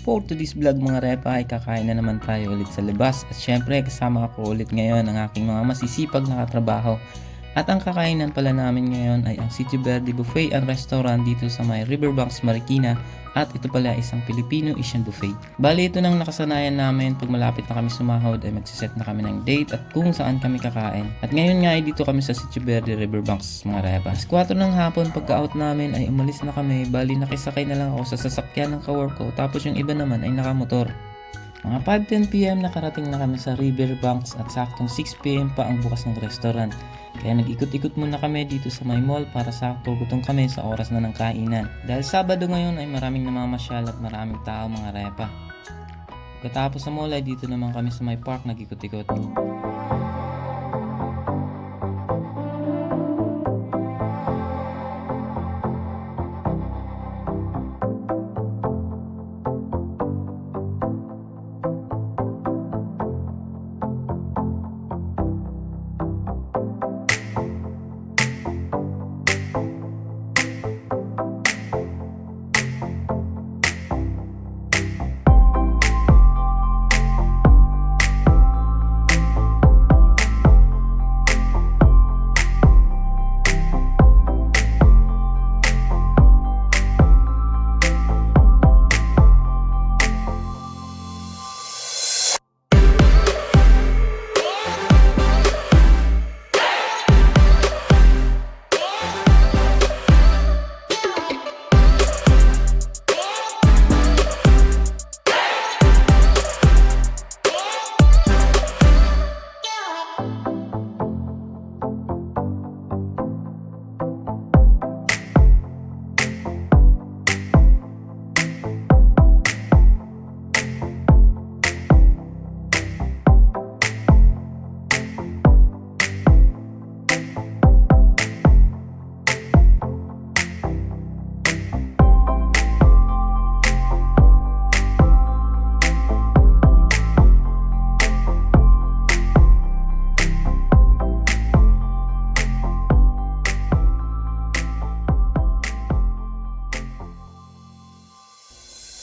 for today's vlog mga repa ay kakain na naman tayo ulit sa labas. At syempre kasama ako ulit ngayon ang aking mga masisipag na katrabaho. At ang kakainan pala namin ngayon ay ang Sitio Verde Buffet and Restaurant dito sa may Riverbanks, Marikina. At ito pala isang Filipino Asian buffet. Bali ito nang nakasanayan namin pag malapit na kami sumahod ay magsiset na kami ng date at kung saan kami kakain. At ngayon nga ay dito kami sa Sitio Verde Riverbanks mga repa. 4 ng hapon pagka-out namin ay umalis na kami. Bali nakisakay na lang ako sa sasakyan ng kawork ko tapos yung iba naman ay nakamotor. Mga 5:10 PM nakarating na kami sa Riverbanks at saktong 6 PM pa ang bukas ng restaurant. Kaya nag-ikot-ikot muna kami dito sa may mall para sakto gutom kami sa oras na ng kainan. Dahil Sabado ngayon ay maraming namamasyal at maraming tao mga repa. Pagkatapos sa mall ay dito naman kami sa may park nag-ikot-ikot. At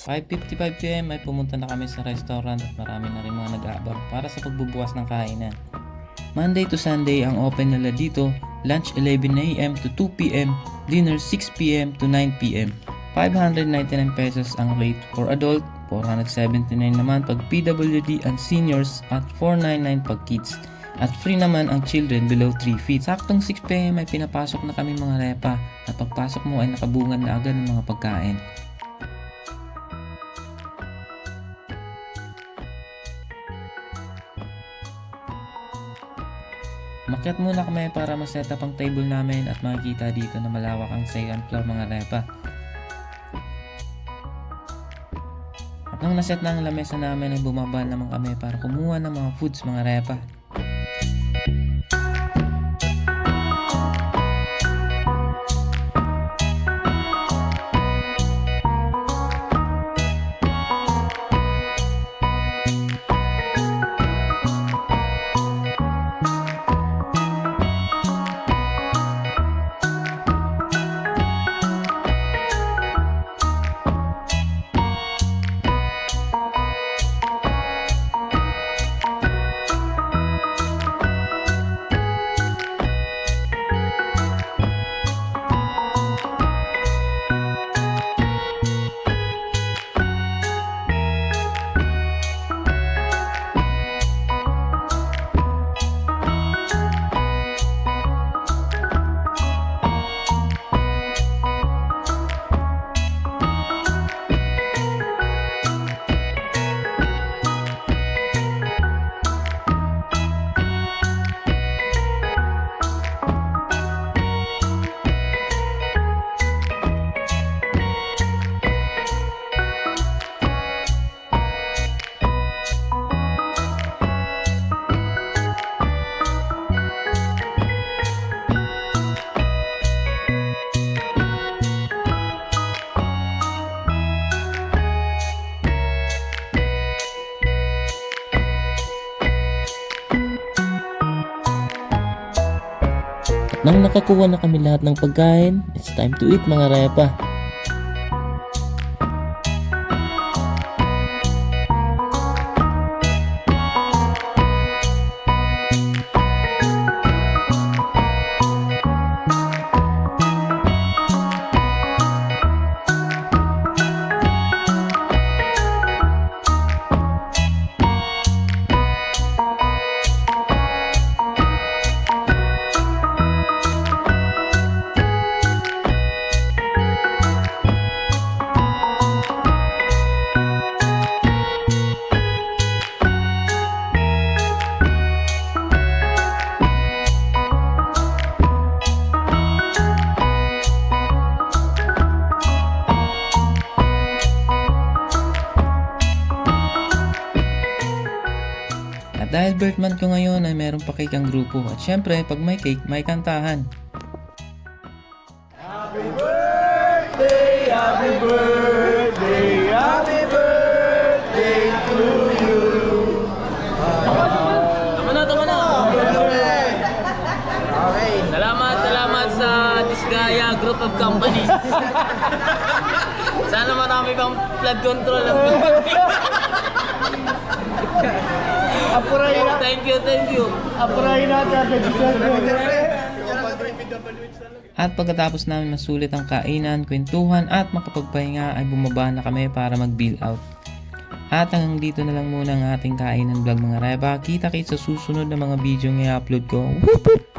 5:55 PM ay pumunta na kami sa restaurant at marami na rin mga nag-aabang para sa pagbubukas ng kainan. Monday to Sunday ang open nila dito, lunch 11 AM to 2 PM, dinner 6 PM to 9 PM. 599 pesos ang rate for adult, 479 naman pag PWD and seniors at 499 pag kids. At free naman ang children below 3 feet. Saktong 6 PM ay pinapasok na kami mga repa at pagpasok mo ay nakabungad na agad ng mga pagkain. Umakyat muna kami para ma-set up ang table namin at makikita dito na malawak ang second floor mga repa. At nung naset na ang lamesa namin ay bumaba naman kami para kumuha ng mga foods mga repa. Nang nakakuha na kami lahat ng pagkain, it's time to eat mga repa. dahil birth month ko ngayon ay meron pa cake ang grupo. At syempre, pag may cake, may kantahan. Happy birthday, happy birthday, happy birthday to you. Tama na. Okay. Salamat sa Disgaya Group of Companies. Sana marami pang flood control ang Apurahin na. Thank you. Apurahin natin. At pagkatapos namin masulit ang kainan, kwentuhan at makapagpahinga ay bumaba na kami para mag-bill out. At hanggang dito na lang muna ang ating kainan vlog mga reba. Kita-kits sa susunod na mga video na i-upload ko. Whoop!